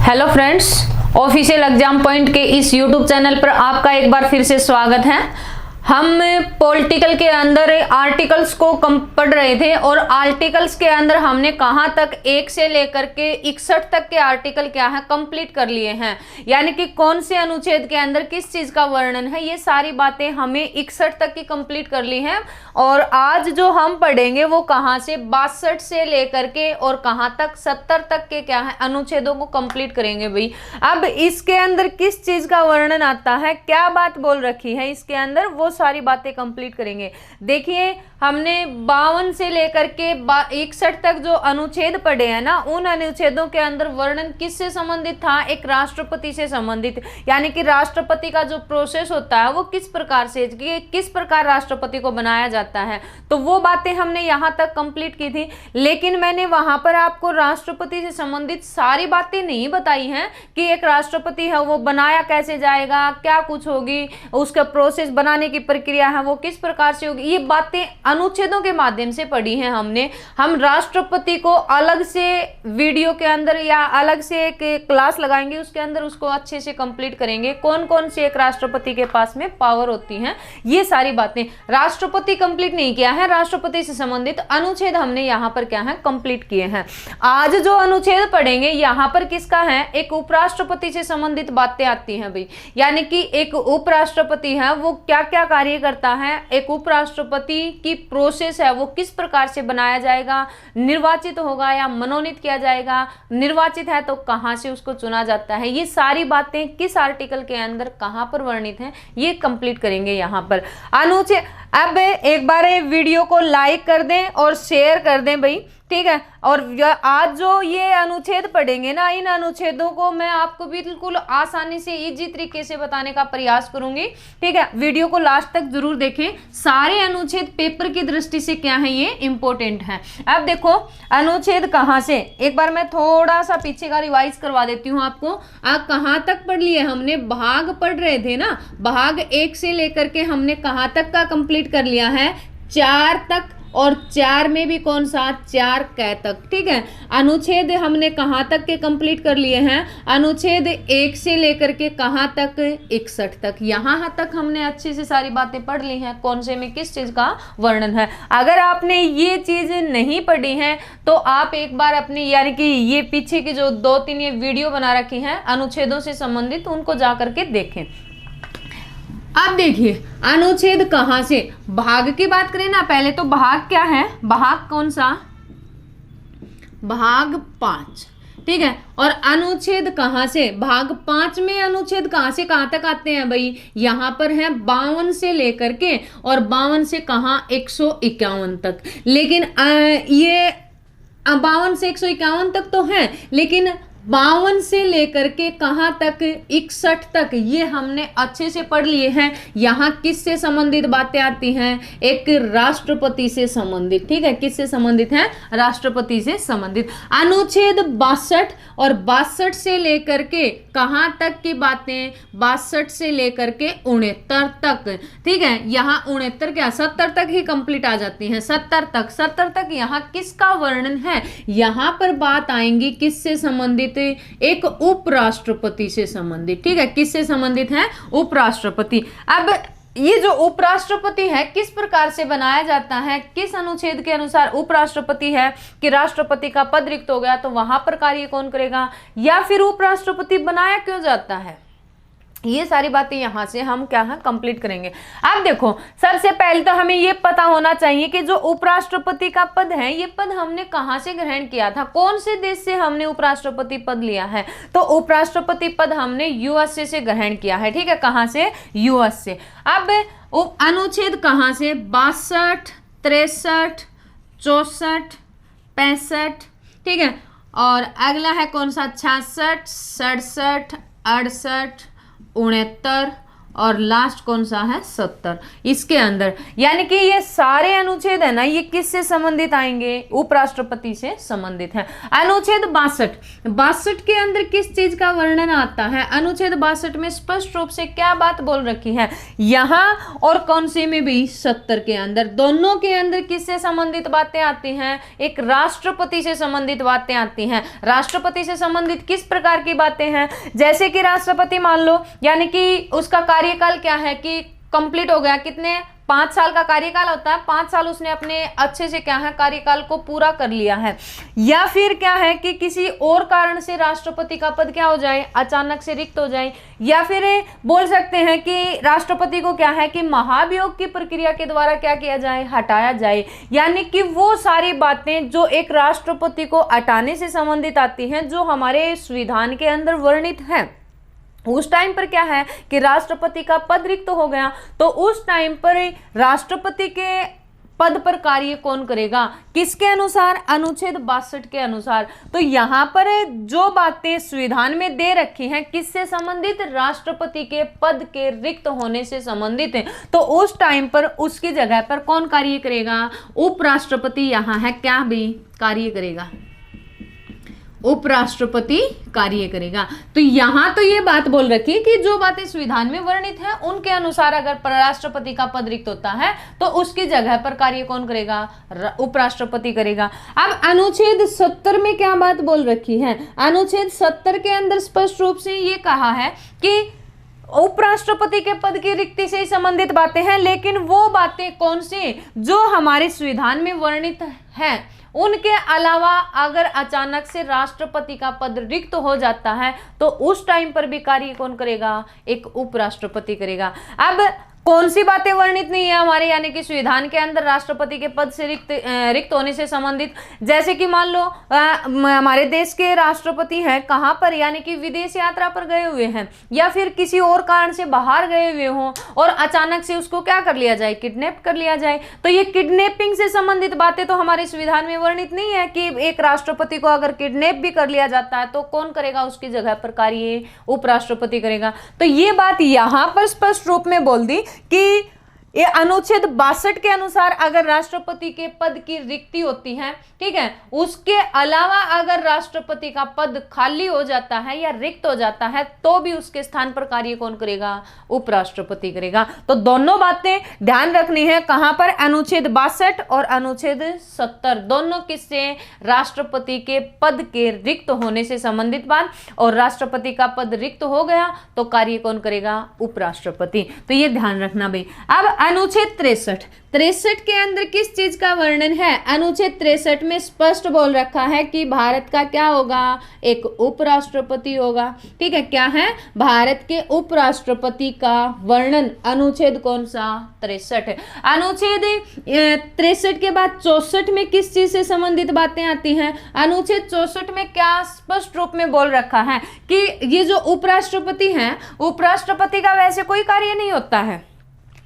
Hello friends, official exam point के इस YouTube channel पर आपका एक बार फिर से स्वागत है। हम पॉलिटिकल के अंदर आर्टिकल्स को पढ़ रहे थे और आर्टिकल्स के अंदर हमने कहाँ तक 1 से लेकर के 61 तक के आर्टिकल क्या है कंप्लीट कर लिए हैं, यानी कि कौन से अनुच्छेद के अंदर किस चीज का वर्णन है, ये सारी बातें हमें 61 तक की कंप्लीट कर ली हैं। और आज जो हम पढ़ेंगे वो कहाँ से 62 से लेकर के और कहाँ तक 70 तक के क्या है अनुच्छेदों को कंप्लीट करेंगे भाई। अब इसके अंदर किस चीज का वर्णन आता है, क्या बात बोल रखी है इसके अंदर, वो सारी बातें कंप्लीट करेंगे। देखिए हमने 52 से लेकर के 61 तक जो अनुच्छेद पढ़े हैं ना, उन अनुच्छेदों के अंदर वर्णन किससे संबंधित था, एक राष्ट्रपति से संबंधित, यानी कि राष्ट्रपति का जो प्रोसेस होता है वो किस प्रकार से, किस प्रकार राष्ट्रपति को बनाया जाता है, तो वो बातें हमने यहाँ तक कंप्लीट की थी। लेकिन मैंने वहां पर आपको राष्ट्रपति से संबंधित सारी बातें नहीं बताई हैं कि एक राष्ट्रपति है वो बनाया कैसे जाएगा, क्या कुछ होगी, उसका प्रोसेस बनाने की प्रक्रिया है वो किस प्रकार से होगी, ये बातें अनुच्छेदों के माध्यम से पढ़ी हैं हमने। हम राष्ट्रपति को अलग से वीडियो के अंदर या अलग से एक क्लास लगाएंगे, उसके अंदर उसको अच्छे से कंप्लीट करेंगे, कौन कौन से एक राष्ट्रपति के पास में पावर होती हैं, ये सारी बातें। राष्ट्रपति कंप्लीट नहीं किया है, राष्ट्रपति से संबंधित अनुच्छेद हमने यहाँ पर क्या है कंप्लीट किए हैं। आज जो अनुच्छेद पढ़ेंगे यहाँ पर किसका है, एक उपराष्ट्रपति से संबंधित बातें आती हैं भाई, यानी कि एक उपराष्ट्रपति है वो क्या क्या कार्य करता है, एक उपराष्ट्रपति की प्रोसेस है वो किस प्रकार से बनाया जाएगा, निर्वाचित होगा या मनोनीत किया जाएगा, निर्वाचित है तो कहां से उसको चुना जाता है, ये सारी बातें किस आर्टिकल के अंदर कहां पर वर्णित हैं, ये कंप्लीट करेंगे यहां पर अनुच्छेद। अब एक बार वीडियो को लाइक कर दें और शेयर कर दें भाई, ठीक है। और आज जो ये अनुच्छेद पढ़ेंगे ना, इन अनुच्छेदों को मैं आपको बिल्कुल आसानी से इजी तरीके से बताने का प्रयास करूंगी, ठीक है। वीडियो को लास्ट तक जरूर देखें, सारे अनुच्छेद पेपर की दृष्टि से क्या है ये इंपॉर्टेंट है। अब देखो अनुच्छेद कहाँ से, एक बार मैं थोड़ा सा पीछे का रिवाइज करवा देती हूँ आपको। आप कहाँ तक पढ़ लिए, हमने भाग पढ़ रहे थे ना, भाग 1 से लेकर के हमने कहाँ तक का कंप्लीट कर लिया है, 4 तक, और 4 में भी कौन सा, 4 क तक, ठीक है। अनुच्छेद हमने कहाँ तक के कंप्लीट कर लिए हैं, अनुच्छेद 1 से लेकर के कहाँ तक, 61 तक, यहाँ तक हमने अच्छे से सारी बातें पढ़ ली हैं, कौन से में किस चीज का वर्णन है। अगर आपने ये चीज नहीं पढ़ी है तो आप एक बार अपनी, यानी कि ये पीछे की जो 2-3 ये वीडियो बना रखी हैं अनुच्छेदों से संबंधित, उनको जा करके देखें। अब देखिए अनुच्छेद कहां से, भाग की बात करें ना, पहले तो भाग क्या है, भाग कौन सा, भाग 5, ठीक है। और अनुच्छेद कहां से, भाग 5 में अनुच्छेद कहां से कहां तक आते हैं भाई, यहां पर है 52 से लेकर के, और 52 से कहां 151 तक। लेकिन ये 52 से 151 तक तो है, लेकिन 52 से लेकर के कहाँ तक, 61 तक, ये हमने अच्छे से पढ़ लिए हैं। यहाँ किससे संबंधित बातें आती हैं, एक राष्ट्रपति से संबंधित, ठीक है, किससे संबंधित है, राष्ट्रपति से संबंधित। अनुच्छेद 62 और 62 से लेकर के कहाँ तक की बातें, 62 से लेकर के 69 तक, ठीक है। यहाँ 69 क्या 70 तक ही कंप्लीट आ जाती हैं, 70 तक यहाँ किसका वर्णन है, यहाँ पर बात आएंगी किससे संबंधित, एक उपराष्ट्रपति से संबंधित, ठीक है, किससे संबंधित है, उपराष्ट्रपति। अब ये जो उपराष्ट्रपति है किस प्रकार से बनाया जाता है, किस अनुच्छेद के अनुसार उपराष्ट्रपति है कि राष्ट्रपति का पद रिक्त हो गया तो वहां पर कार्य कौन करेगा, या फिर उपराष्ट्रपति बनाया क्यों जाता है, ये सारी बातें यहां से हम क्या है कंप्लीट करेंगे। अब देखो सबसे पहले तो हमें ये पता होना चाहिए कि जो उपराष्ट्रपति का पद है, ये पद हमने कहां से ग्रहण किया था, कौन से देश से हमने उपराष्ट्रपति पद लिया है, तो उपराष्ट्रपति पद हमने यूएसए से ग्रहण किया है, ठीक है, कहां से, यूएस से। अब अनुच्छेद कहां से, 62, 63, 64, 65, ठीक है, और अगला है कौन सा, 66, 67, 68, 69 और लास्ट कौन सा है 70 इसके अंदर। यानी कि ये सारे अनुच्छेद है ना, ये किससे संबंधित आएंगे, उपराष्ट्रपति से संबंधित है। अनुच्छेद 62 के अंदर किस चीज का वर्णन आता है, अनुच्छेद 62 में स्पष्ट रूप से क्या बात बोल रखी है, यहाँ और कौन से में भी 70 के अंदर, दोनों के अंदर किससे संबंधित बातें आती हैं, एक राष्ट्रपति से संबंधित बातें आती हैं। राष्ट्रपति से संबंधित किस प्रकार की बातें हैं, जैसे कि राष्ट्रपति मान लो, यानी कि उसका कार्यकाल क्या है कि कंप्लीट हो गया, कितने 5 साल का कार्यकाल होता है, 5 साल उसने अपने अच्छे से क्या है कार्यकाल को पूरा कर लिया है। या फिर क्या है कि किसी और कारण से राष्ट्रपति का पद क्या हो जाए, अचानक से रिक्त हो जाए। या फिर बोल सकते हैं कि राष्ट्रपति को क्या है कि महाभियोग की प्रक्रिया के द्वारा क्या किया जाए, हटाया जाए। यानी कि वो सारी बातें जो एक राष्ट्रपति को हटाने से संबंधित आती हैं, जो हमारे संविधान के अंदर वर्णित है। उस टाइम पर क्या है कि राष्ट्रपति का पद रिक्त हो गया, तो उस टाइम पर राष्ट्रपति के पद पर कार्य कौन करेगा, किसके अनुसार, अनुच्छेद 62 के अनुसार। तो यहाँ पर जो बातें संविधान में दे रखी हैं किससे संबंधित, राष्ट्रपति के पद के रिक्त होने से संबंधित है। तो उस टाइम पर उसकी जगह पर कौन कार्य करेगा, उपराष्ट्रपति यहाँ है क्या भी कार्य करेगा, उपराष्ट्रपति कार्य करेगा। तो यहां तो ये बात बोल रखी है कि जो बातें संविधान में वर्णित हैं उनके अनुसार अगर राष्ट्रपति का पद रिक्त होता है तो उसकी जगह पर कार्य कौन करेगा, उपराष्ट्रपति करेगा। अब अनुच्छेद 70 में क्या बात बोल रखी है, अनुच्छेद 70 के अंदर स्पष्ट रूप से ये कहा है कि उपराष्ट्रपति के पद की रिक्ति से संबंधित बातें हैं, लेकिन वो बातें कौन सी जो हमारे संविधान में वर्णित हैं, उनके अलावा अगर अचानक से राष्ट्रपति का पद रिक्त हो जाता है तो उस टाइम पर भी कार्य कौन करेगा, एक उपराष्ट्रपति करेगा। अब कौन सी बातें वर्णित नहीं है हमारे, यानी कि संविधान के अंदर राष्ट्रपति के पद से रिक्त होने से संबंधित, जैसे कि मान लो हमारे देश के राष्ट्रपति हैं कहाँ पर, यानी कि विदेश यात्रा पर गए हुए हैं या फिर किसी और कारण से बाहर गए हुए हों और अचानक से उसको क्या कर लिया जाए, किडनैप कर लिया जाए। तो ये किडनैपिंग से संबंधित बातें तो हमारे संविधान में वर्णित नहीं है कि एक राष्ट्रपति को अगर किडनैप भी कर लिया जाता है तो कौन करेगा, उसकी जगह पर कार्य उपराष्ट्रपति करेगा। तो ये बात यहाँ पर स्पष्ट रूप में बोल दी कि ये अनुच्छेद 62 के अनुसार अगर राष्ट्रपति के पद की रिक्ति होती है, ठीक है, उसके अलावा अगर राष्ट्रपति का पद खाली हो जाता है या रिक्त हो जाता है तो भी उसके स्थान पर कार्य कौन करेगा, उपराष्ट्रपति करेगा। तो दोनों बातें ध्यान रखनी है, कहां पर, अनुच्छेद 62 और अनुच्छेद 70 दोनों किससे, राष्ट्रपति के पद के रिक्त होने से संबंधित बात। और राष्ट्रपति का पद रिक्त हो गया तो कार्य कौन करेगा, उपराष्ट्रपति। तो ये ध्यान रखना भाई। अब अनुच्छेद 63 के अंदर किस चीज का वर्णन है, अनुच्छेद 63 में स्पष्ट बोल रखा है कि भारत का क्या होगा, एक उपराष्ट्रपति होगा। ठीक है, क्या है, भारत के उपराष्ट्रपति का वर्णन, अनुच्छेद कौन सा, 63। अनुच्छेद 63 के बाद 64 में किस चीज से संबंधित बातें आती हैं, अनुच्छेद 64 में क्या स्पष्ट रूप में बोल रखा है कि ये जो उपराष्ट्रपति हैं, उपराष्ट्रपति का वैसे कोई कार्य नहीं होता है,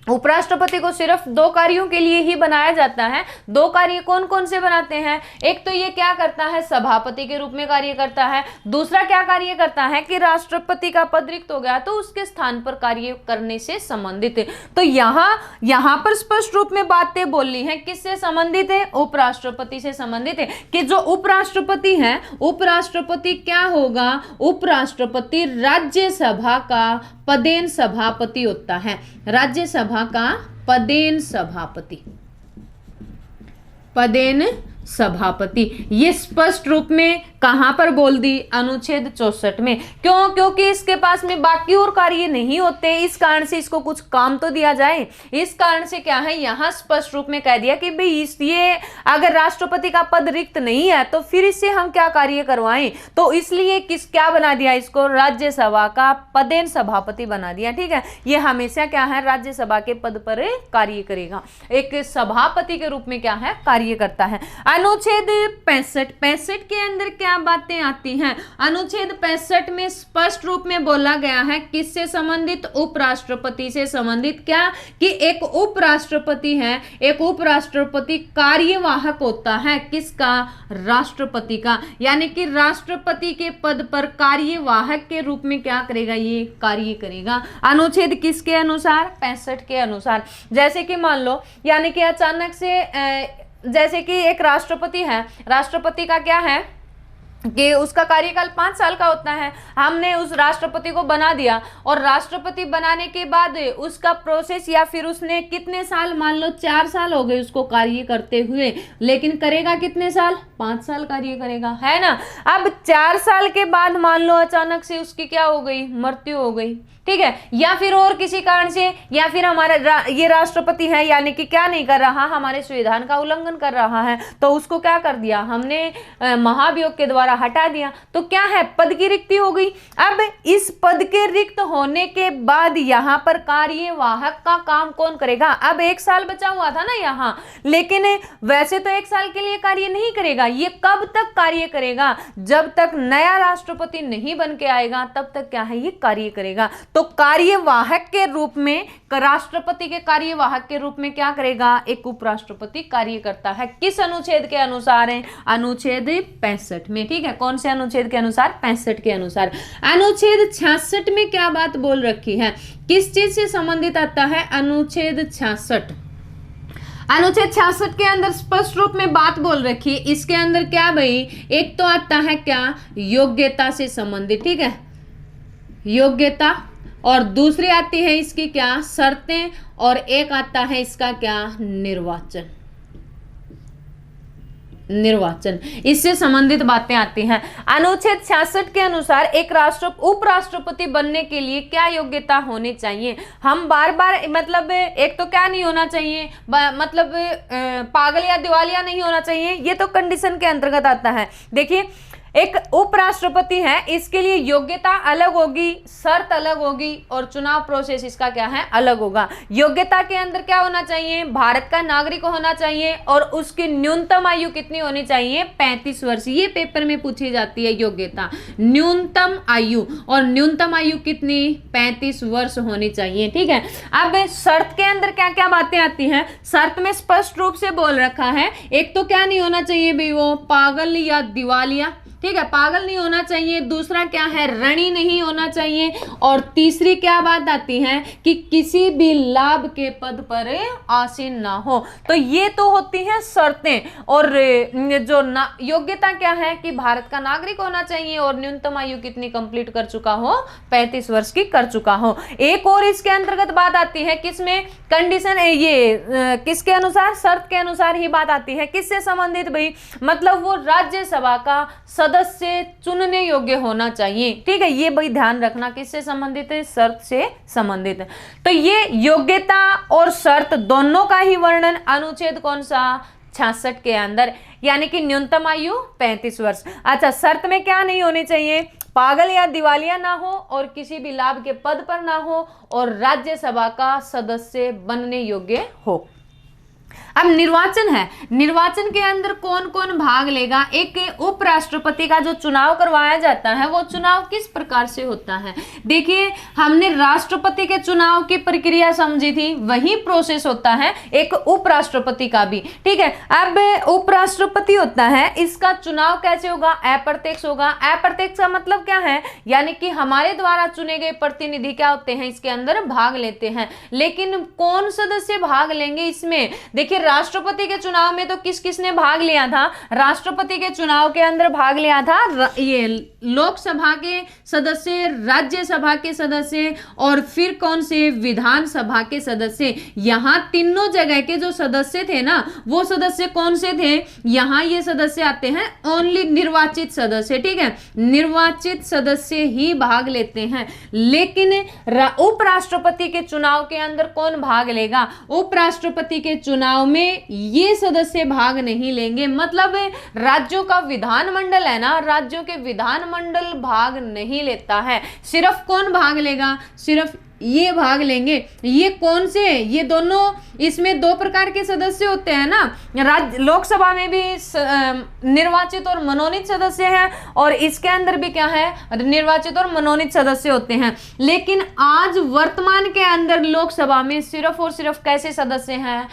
उपराष्ट्रपति को सिर्फ 2 कार्यों के लिए ही बनाया जाता है। 2 कार्य कौन कौन से बनाते हैं, एक तो ये क्या करता है, सभापति के रूप में कार्य करता है, दूसरा क्या कार्य करता है कि राष्ट्रपति का पद रिक्त हो गया तो उसके स्थान पर कार्य करने से संबंधित है। तो यहाँ पर स्पष्ट रूप में बातें बोलनी है, किससे संबंधित है, उपराष्ट्रपति से संबंधित है कि जो उपराष्ट्रपति है, उपराष्ट्रपति क्या होगा, उपराष्ट्रपति राज्यसभा का पदेन सभापति होता है, राज्यसभा का पदेन सभापति, पदेन सभापति। ये स्पष्ट रूप में कहां पर बोल दी, अनुच्छेद 64 में। क्यों, क्योंकि इसके पास में बाकी और कार्य नहीं होते, इस कारण से इसको कुछ काम तो दिया जाए, इस कारण से क्या है यहाँ स्पष्ट रूप में कह दिया कि भाई ये अगर राष्ट्रपति का पद रिक्त नहीं है तो फिर इससे हम क्या कार्य करवाएं, तो इसलिए क्या बना दिया, इसको राज्यसभा का पदेन सभापति बना दिया। ठीक है, ये हमेशा क्या है, राज्यसभा के पद पर कार्य करेगा, एक सभापति के रूप में क्या है, कार्य करता है। अनुच्छेद 65 के अंदर क्या बातें आती हैं? अनुच्छेद 65 में स्पष्ट रूप में बोला गया है किससे संबंधित? उपराष्ट्रपति से संबंधित। क्या कि एक उपराष्ट्रपति है, एक उपराष्ट्रपति कार्यवाहक होता है किसका? राष्ट्रपति का। यानी कि राष्ट्रपति के पद पर कार्यवाहक के रूप में क्या करेगा? ये कार्य करेगा। अनुच्छेद किसके अनुसार? 65 के अनुसार। जैसे कि मान लो, यानी कि अचानक से जैसे कि एक राष्ट्रपति है, राष्ट्रपति का क्या है कि उसका कार्यकाल 5 साल का होता है। हमने उस राष्ट्रपति को बना दिया और राष्ट्रपति बनाने के बाद उसका प्रोसेस या फिर उसने कितने साल, मान लो 4 साल हो गए उसको कार्य करते हुए, लेकिन करेगा कितने साल? 5 साल कार्य करेगा, है ना। अब 4 साल के बाद मान लो अचानक से उसकी क्या हो गई? मृत्यु हो गई, ठीक है, या फिर और किसी कारण से, या फिर हमारा ये राष्ट्रपति है यानी कि क्या नहीं कर रहा? हमारे संविधान का उल्लंघन कर रहा है, तो उसको क्या कर दिया हमने? महाभियोग के द्वारा हटा दिया। तो क्या है? पद की रिक्ति हो गई। अब इस पद के रिक्त होने के बाद यहाँ पर कार्यवाहक का काम कौन करेगा? अब 1 साल बचा हुआ था ना यहाँ, लेकिन वैसे तो 1 साल के लिए कार्य नहीं करेगा। ये कब तक कार्य करेगा? जब तक नया राष्ट्रपति नहीं बन के आएगा तब तक क्या है? ये कार्य करेगा। तो कार्यवाहक के रूप में, राष्ट्रपति के कार्यवाहक के रूप में क्या करेगा? एक उपराष्ट्रपति कार्य करता है। किस अनुच्छेद के अनुसार है? अनुच्छेद 65 में, ठीक है। कौन से अनुच्छेद के अनुसार? 65 के अनुसार। अनुच्छेद 66 में क्या बात बोल रखी है? किस चीज से संबंधित आता है? अनुच्छेद 66, अनुच्छेद 66 के अंदर स्पष्ट रूप में बात बोल रखी है। इसके अंदर क्या भाई? एक तो आता है क्या? योग्यता से संबंधित, ठीक है, योग्यता, और दूसरी आती है इसकी क्या? शर्तें, और एक आता है इसका क्या? निर्वाचन, निर्वाचन। इससे संबंधित बातें आती हैं। अनुच्छेद 66 के अनुसार एक उपराष्ट्रपति बनने के लिए क्या योग्यता होनी चाहिए? हम बार बार मतलब एक तो क्या नहीं होना चाहिए, मतलब पागल या दिवालिया नहीं होना चाहिए, ये तो कंडीशन के अंतर्गत आता है। देखिए, एक उपराष्ट्रपति है, इसके लिए योग्यता अलग होगी, शर्त अलग होगी, और चुनाव प्रोसेस इसका क्या है? अलग होगा। योग्यता के अंदर क्या होना चाहिए? भारत का नागरिक होना चाहिए, और उसकी न्यूनतम आयु कितनी होनी चाहिए? 35 वर्ष। ये पेपर में पूछी जाती है योग्यता, न्यूनतम आयु, और न्यूनतम आयु कितनी? 35 वर्ष होनी चाहिए, ठीक है। अब शर्त के अंदर क्या क्या बातें आती हैं? शर्त में स्पष्ट रूप से बोल रखा है, एक तो क्या नहीं होना चाहिए भाई? वो पागल या दिवालिया, ठीक है, पागल नहीं होना चाहिए। दूसरा क्या है? ऋणी नहीं होना चाहिए। और तीसरी क्या बात आती है कि किसी भी लाभ के पद पर आसीन ना हो। तो ये तो होती हैं शर्तें। और जो योग्यता क्या है कि भारत का नागरिक होना चाहिए और न्यूनतम आयु कितनी कंप्लीट कर चुका हो? 35 वर्ष की कर चुका हो। एक और इसके अंतर्गत बात आती है, किसमें? कंडीशन, ये किसके अनुसार? शर्त के अनुसार ही बात आती है। किससे संबंधित भाई? मतलब वो राज्यसभा का सदस्य चुनने योग्य होना चाहिए, ठीक है। ये भाई ध्यान रखना, किससे संबंधित है? शर्त से संबंधित है। तो ये योग्यता और शर्त दोनों का ही वर्णन अनुच्छेद कौन सा? 66 के अंदर, यानी कि न्यूनतम आयु 35 वर्ष। अच्छा, शर्त में क्या नहीं होनी चाहिए? पागल या दिवालिया ना हो, और किसी भी लाभ के पद पर ना हो, और राज्यसभा का सदस्य बनने योग्य हो। अब निर्वाचन है, निर्वाचन के अंदर कौन कौन भाग लेगा? एक उपराष्ट्रपति का जो चुनाव करवाया जाता है, वो चुनाव किस प्रकार से होता है? देखिए, हमने राष्ट्रपति के चुनाव की प्रक्रिया समझी थी, वही प्रोसेस होता है एक उपराष्ट्रपति का भी, ठीक है। अब उपराष्ट्रपति होता है, इसका चुनाव कैसे होगा? अप्रत्यक्ष होगा। अप्रत्यक्ष का मतलब क्या है? यानी कि हमारे द्वारा चुने गए प्रतिनिधि क्या होते हैं? इसके अंदर भाग लेते हैं। लेकिन कौन सदस्य भाग लेंगे इसमें? देखिए, राष्ट्रपति के चुनाव में तो किस किसने भाग लिया था? राष्ट्रपति के चुनाव के अंदर भाग लिया था ये लोकसभा के सदस्य, राज्यसभा के सदस्य, और फिर कौन से? विधानसभा के सदस्य। यहाँ तीनों जगह के जो सदस्य थे ना, वो सदस्य कौन से थे? यहाँ ये सदस्य आते हैं ओनली निर्वाचित सदस्य, ठीक है। निर्वाचित सदस्य ही भाग लेते हैं। लेकिन उपराष्ट्रपति के चुनाव के अंदर कौन भाग लेगा? उपराष्ट्रपति के चुनाव में ये सदस्य भाग नहीं लेंगे। मतलब राज्यों का विधानमंडल है ना, राज्यों के विधानमंडल भाग नहीं लेता है। सिर्फ कौन भाग लेगा? सिर्फ ये भाग लेंगे। ये कौन से, ये दोनों, इसमें दो प्रकार के सदस्य होते हैं ना, लोकसभा में भी निर्वाचित और मनोनीत सदस्य हैं, और इसके अंदर भी क्या है, निर्वाचित और मनोनीत सदस्य होते हैं। लेकिन आज वर्तमान के अंदर लोकसभा में सिर्फ और सिर्फ कैसे सदस्य हैं,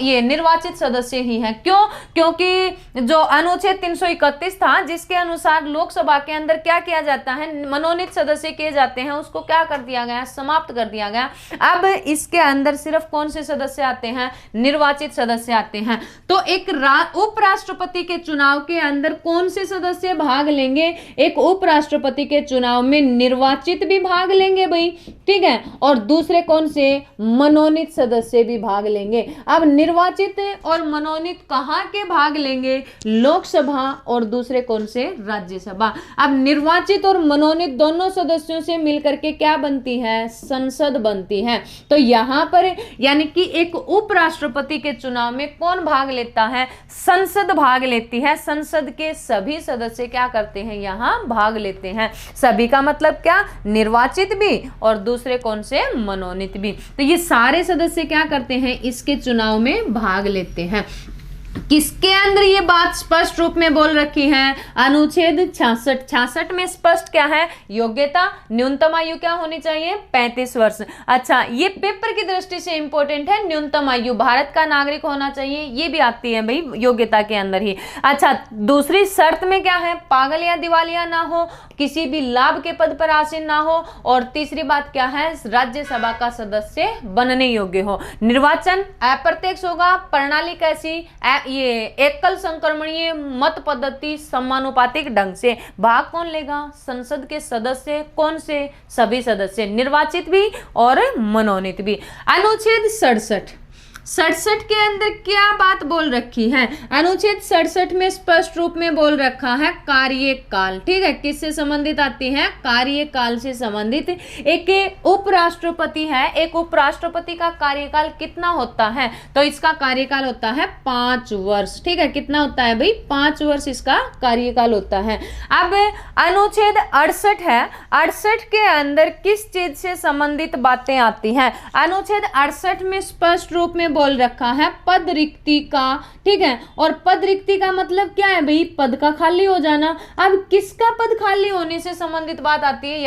ये निर्वाचित सदस्य ही हैं। क्यों? क्योंकि जो अनुच्छेद 331 था, जिसके अनुसार लोकसभा के अंदर क्या किया जाता है, मनोनीत सदस्य किए जाते हैं, उसको क्या कर दिया गया, समाप्त कर दिया गया। अब इसके अंदर सिर्फ कौन से सदस्य आते हैं, निर्वाचित सदस्य आते हैं। तो एक उपराष्ट्रपति के चुनाव के अंदर कौन से सदस्य भाग लेंगे, एक उपराष्ट्रपति के चुनाव में निर्वाचित भी भाग लेंगे भाई, ठीक है, और दूसरे कौन से, मनोनीत सदस्य भी भाग लेंगे। अब निर्वाचित और मनोनीत कहां के भाग लेंगे, लोकसभा, और दूसरे कौन से, राज्यसभा। अब निर्वाचित और मनोनीत दोनों सदस्यों से मिलकर के क्या बनती है, संसद बनती है। तो यहां पर यानी कि एक उपराष्ट्रपति के चुनाव में कौन भाग लेता है, संसद भाग लेती है। संसद के सभी सदस्य क्या करते हैं, यहां भाग लेते हैं। सभी का मतलब क्या, निर्वाचित भी और दूसरे कौन से, मनोनीत भी। तो ये सारे सदस्य क्या करते हैं, इसके चुनाव में भाग लेते हैं। किसके अंदर ये बात स्पष्ट रूप में बोल रखी है, अनुच्छेद 66 में स्पष्ट क्या है, योग्यता, न्यूनतम आयु क्या होनी चाहिए, 35 वर्ष। अच्छा, ये पेपर की दृष्टि से इंपॉर्टेंट है, न्यूनतम आयु भारत का नागरिक होना चाहिए, ये भी आती है भाई योग्यता के अंदर ही। अच्छा, दूसरी शर्त में क्या है, पागल या दिवालिया ना हो, किसी भी लाभ के पद पर आसीन ना हो, और तीसरी बात क्या है, राज्यसभा का सदस्य बनने योग्य हो। निर्वाचन अप्रत्यक्ष होगा, प्रणाली कैसी, ये एकल संक्रमणीय मत पद्धति समानुपातिक ढंग से। भाग कौन लेगा, संसद के सदस्य, कौन से, सभी सदस्य, निर्वाचित भी और मनोनीत भी। अनुच्छेद 67 के अंदर क्या बात बोल रखी है, अनुच्छेद 67 में स्पष्ट रूप में बोल रखा है कार्यकाल, ठीक है, किससे संबंधित आती है, कार्यकाल से संबंधित। एक उपराष्ट्रपति है, एक उपराष्ट्रपति का कार्यकाल कितना होता है, तो इसका कार्यकाल होता है 5 वर्ष, ठीक है, कितना होता है भाई, 5 वर्ष इसका कार्यकाल होता है। अब अनुच्छेद 68 है, 68 के अंदर किस चीज से संबंधित बातें आती हैं, अनुच्छेद 68 में स्पष्ट रूप में बोल रखा है पद रिक्ति का, ठीक है, और पद रिक्ति का मतलब क्या है भाई, पद का खाली हो जाना। अब किसका पद खाली होने से संबंधित बात आती है,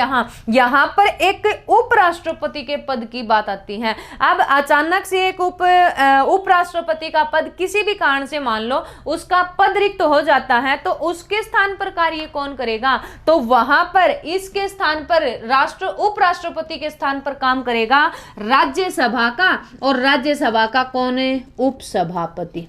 यहाँ पर एक उपराष्ट्रपति के पद की बात आती है। अब अचानक से एक उपराष्ट्रपति का पद किसी भी कारण से मान लो उसका पद रिक्त हो जाता है, तो उसके स्थान पर कार्य कौन करेगा, तो वहां पर इसके स्थान पर उपराष्ट्रपति के स्थान पर काम करेगा राज्यसभा का, और राज्यसभा का कौन है, उपसभापति,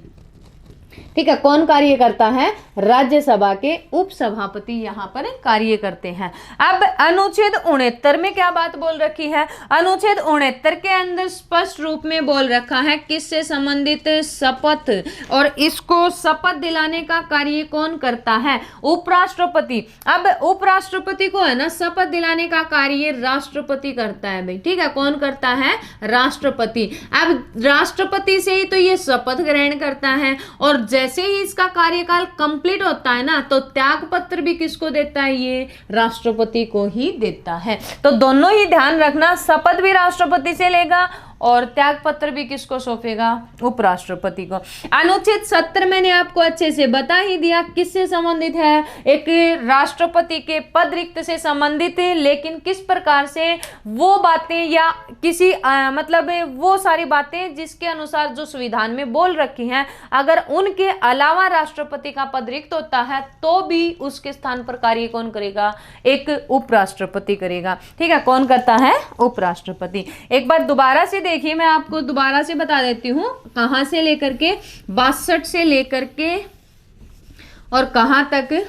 ठीक है, कौन कार्य करता है, राज्यसभा के उपसभापति यहाँ पर कार्य करते हैं। अब अनुच्छेद 69 में क्या बात बोल रखी है, अनुच्छेद 69 के अंदर स्पष्ट रूप में बोल रखा है किससे संबंधित, शपथ, और इसको शपथ दिलाने का कार्य कौन करता है, उपराष्ट्रपति। अब उपराष्ट्रपति को है ना शपथ दिलाने का कार्य राष्ट्रपति करता है भाई, ठीक है, कौन करता है, राष्ट्रपति। अब राष्ट्रपति से ही तो ये शपथ ग्रहण करता है, और जैसे ही इसका कार्यकाल कंप्लीट होता है ना, तो त्याग पत्र भी किसको देता है, ये राष्ट्रपति को ही देता है। तो दोनों ही ध्यान रखना, शपथ भी राष्ट्रपति से लेगा और त्याग पत्र भी किसको सौंपेगा, उपराष्ट्रपति को। अनुच्छेद 70 मैंने आपको अच्छे से बता ही दिया किससे संबंधित है, एक राष्ट्रपति के पद रिक्त से संबंधित है, लेकिन किस प्रकार से, वो बातें या किसी मतलब वो सारी बातें जिसके अनुसार जो संविधान में बोल रखी हैं, अगर उनके अलावा राष्ट्रपति का पद रिक्त होता है तो भी उसके स्थान पर कार्य कौन करेगा, एक उपराष्ट्रपति करेगा, ठीक है, कौन करता है, उपराष्ट्रपति। एक बार दोबारा से देखिए, मैं आपको दोबारा से बता देती हूं, कहां से लेकर के 62 से लेकर के और कहां तक,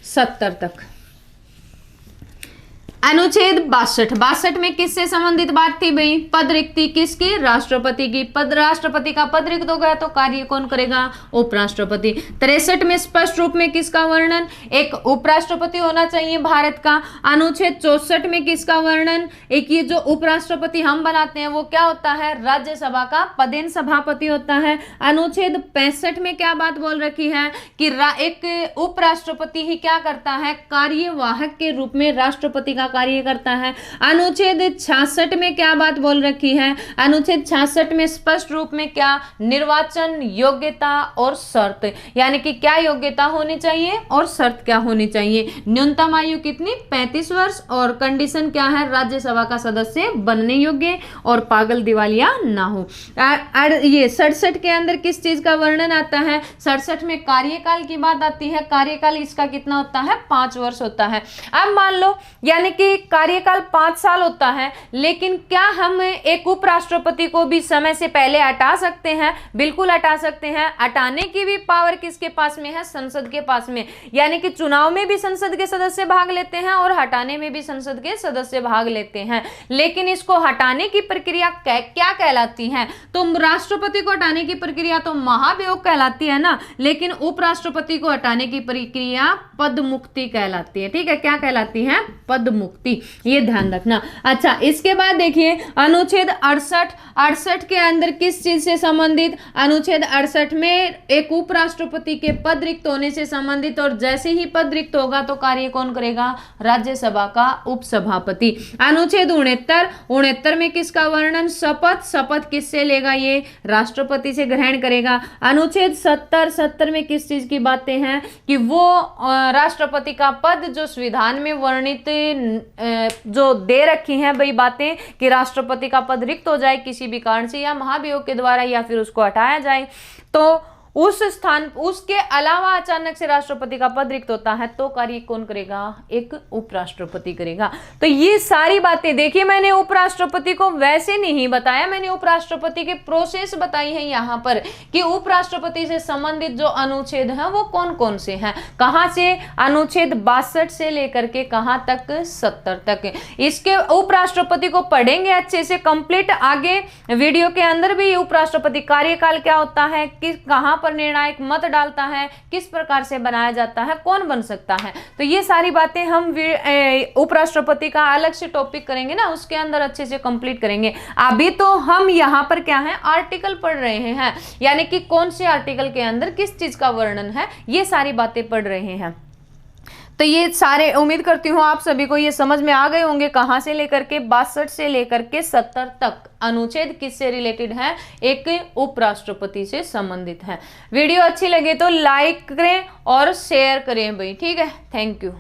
70 तक। अनुच्छेद 62 में किससे संबंधित बात थी भाई, पद रिक्ति किसकी, राष्ट्रपति की। पद राष्ट्रपति का पद रिक्त हो गया तो कार्य कौन करेगा, उपराष्ट्रपति। 63 में स्पष्ट रूप में किसका वर्णन, एक उपराष्ट्रपति होना चाहिए भारत का। अनुच्छेद 64 में किसका वर्णन, एक ये जो उपराष्ट्रपति हम बनाते हैं वो क्या होता है, राज्यसभा का पदेन सभापति होता है। अनुच्छेद 65 में क्या बात बोल रखी है कि एक उपराष्ट्रपति ही क्या करता है, कार्यवाहक के रूप में राष्ट्रपति का कार्य करता है। अनुच्छेद 66 में क्या बात बोल रखी है? अनुच्छेद 66 में स्पष्ट रूप में क्या, निर्वाचन योग्यता और शर्त, यानी कि क्या योग्यता होनी चाहिए और शर्त क्या होनी चाहिए। न्यूनतम आयु कितनी? 35 वर्ष, और कंडीशन क्या है? राज्यसभा का सदस्य बनने योग्य और पागल दिवालिया ना हो। ये 67 के अंदर किस चीज का वर्णन आता है? 67 में कार्यकाल की बात आती है। कार्यकाल इसका कितना होता है? 5 वर्ष होता है। अब मान लो यानी कि कार्यकाल 5 साल होता है, लेकिन क्या हम एक उपराष्ट्रपति को भी समय से पहले हटा सकते हैं? बिल्कुल हटा सकते हैं। हटाने की भी पावर किसके पास में है? संसद के पास में। यानी कि चुनाव में भी संसद के सदस्य भाग लेते हैं और हटाने में भी संसद के सदस्य भाग लेते हैं। लेकिन इसको हटाने की प्रक्रिया क्या कहलाती है? तो राष्ट्रपति को हटाने की प्रक्रिया तो महाभियोग कहलाती है ना, लेकिन उपराष्ट्रपति को हटाने की प्रक्रिया पद मुक्ति कहलाती है। ठीक है, क्या कहलाती है? पद मुक्ति, ये ध्यान रखना। अच्छा, इसके बाद देखिए अनुच्छेद 68 के अंदर किस चीज से संबंधित? अनुच्छेद 68 में एक उपराष्ट्रपति के पद रिक्त होने से संबंधित, और जैसे ही पद रिक्त होगा तो कार्य कौन करेगा? राज्यसभा का उपसभापति। अनुच्छेद 69 में किसका वर्णन? शपथ किससे लेगा? ये राष्ट्रपति से ग्रहण करेगा। अनुच्छेद 70 में किस चीज की बातें हैं? कि वो राष्ट्रपति का पद जो संविधान में वर्णित जो दे रखी हैं भाई बातें, कि राष्ट्रपति का पद रिक्त हो जाए किसी भी कारण से, या महाभियोग के द्वारा, या फिर उसको हटाया जाए, तो उस स्थान उसके अलावा अचानक से राष्ट्रपति का पद रिक्त होता है तो कार्य कौन करेगा? एक उपराष्ट्रपति करेगा। तो ये सारी बातें देखिए, मैंने उपराष्ट्रपति को वैसे नहीं बताया, मैंने उपराष्ट्रपति के प्रोसेस बताई है यहाँ पर, कि उपराष्ट्रपति से संबंधित जो अनुच्छेद हैं वो कौन कौन से हैं, कहाँ से? अनुच्छेद 62 से लेकर के कहाँ तक? 70 तक। इसके उपराष्ट्रपति को पढ़ेंगे अच्छे से कंप्लीट। आगे वीडियो के अंदर भी उपराष्ट्रपति कार्यकाल क्या होता है, किस कहाँ पर निर्णायक मत डालता है, किस प्रकार से बनाया जाता है, कौन बन सकता है, तो ये सारी बातें हम उपराष्ट्रपति का अलग से टॉपिक करेंगे ना, उसके अंदर अच्छे से कंप्लीट करेंगे। अभी तो हम यहाँ पर क्या है? आर्टिकल पढ़ रहे हैं, यानी कि कौन से आर्टिकल के अंदर किस चीज का वर्णन है, ये सारी बातें पढ़ रहे हैं। तो ये सारे उम्मीद करती हूँ आप सभी को ये समझ में आ गए होंगे, कहाँ से लेकर के 62 से लेकर के 70 तक अनुच्छेद किससे रिलेटेड है? एक उपराष्ट्रपति से संबंधित है। वीडियो अच्छी लगे तो लाइक करें और शेयर करें भाई, ठीक है। Thank you.